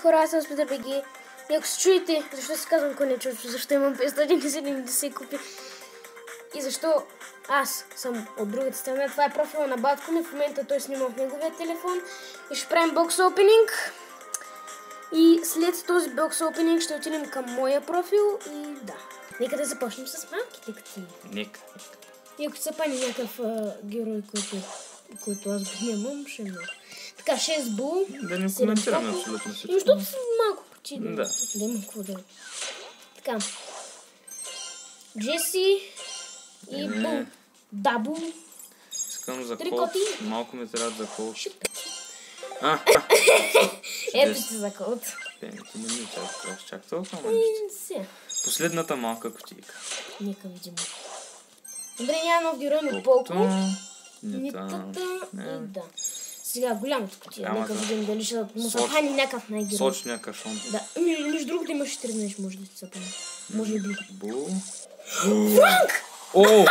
хора, аз съм SpeedRBG. И ако се чуете, защо се казвам Конечовчо, защо имам 570 купи и защо аз съм от другата страна, това е профила на батко ми, в момента той снима в неговия телефон и ще правим бокс опенинг. И след този бокс опенинг ще отидем към моя профил и да. Нека да започнем с малките кутии. Нека. И ако се пани някакъв герой, който аз нямам, ще е много. Така, 6 бул. Да не коментираме абсолютно всичко. Защото са малко кутии. Да. Да има какво да. Така. Джеси и бул. Дабл. Искам за Три код. коти. Малко ми трябва за код. Ето си за код. Ти не ми трябваш чак толкова нещо. Последната малка кутийка. Нека видим. Добре, няма нов герой, но полко. Нитата. И да. Сега голямата кутия. Нека видим дали ще му се пани някакъв най-герой. Сочния кашон. Да. Между другото имаш 14, може да се пани. Може би. Бул. Франк! О!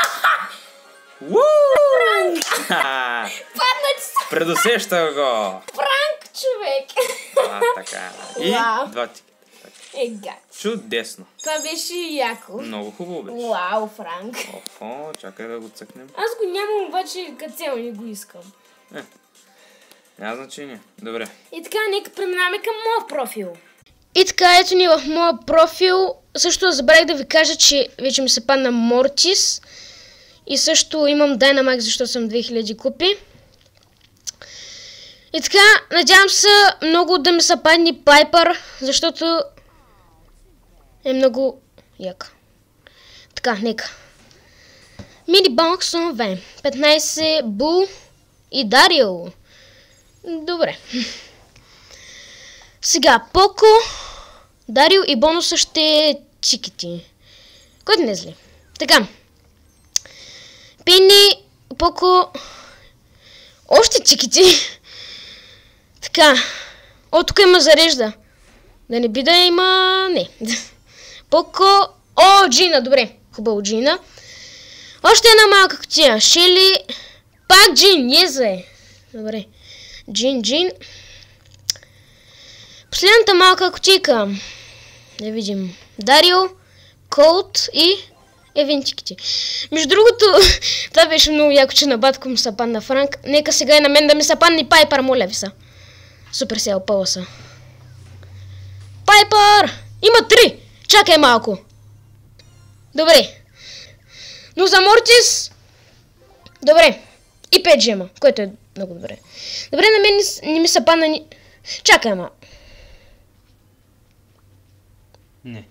Франк! Падна ти се! Предусеща го! Франк, човек! Така. И два тикета. Ега. Чудесно. Това беше яко. Много хубаво беше. Вау, Франк. Офо, чакай да го цъкнем. Аз го нямам, обаче като цяло не го искам. Няма значение. Добре. И така, нека преминаваме към моя профил. И така, ето ни в моя профил. Също забравих да ви кажа, че вече ми се падна Мортис. И също имам Dynamax, защото съм 2000 купи. И така, надявам се много да ми се падне Пайпър, защото е много яка. Така, нека. Мини боксове. 15 Бул и Дарио. Добре. Сега, Поко, Дарио и бонуса ще е чикити. Който не е зли. Така. Пени, Поко, още чикити. Така. О, тук има зарежда. Да не би да има... Не. Поко... О, Джина, добре. Хубаво Джина. Още една малка кутия. Шели... Пак Джин, езе. Добре. Джин. Последната малка кутийка. Да видим. Дарио, Колт и евентиките. Между другото, това беше много яко, че на батко ми се падна Франк. Нека сега и на мен да ми се падне Пайпър, моля ви са. Суперсел Пълса. Пайпър! Има 3! Чакай малко. Добре. Но за Мортис... Добре. И 5 джема, което е много добре. Добре, на мен не ми се падна ни... Чакай малко. Не.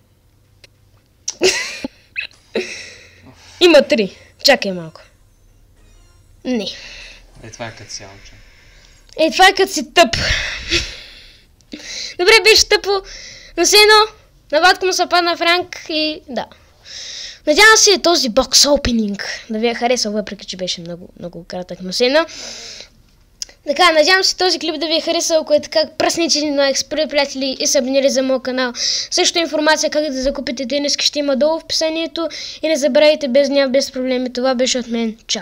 Има 3. Чакай малко. Не. Това е като цяло, че. Това е като си тъп. Добре, беше тъпо. Но все едно, на батко му се падна Франк и да. Надявам се този бокс опенинг да ви е харесал, въпреки че беше много, много кратък. Но все едно. Така, надявам се този клип да ви е харесал, ако е така, пръснете ни лайк, приятели и се абонирайте за моят канал. Също информация как да закупите тениски ще има долу в описанието. И не забравяйте без проблеми. Това беше от мен. Чао!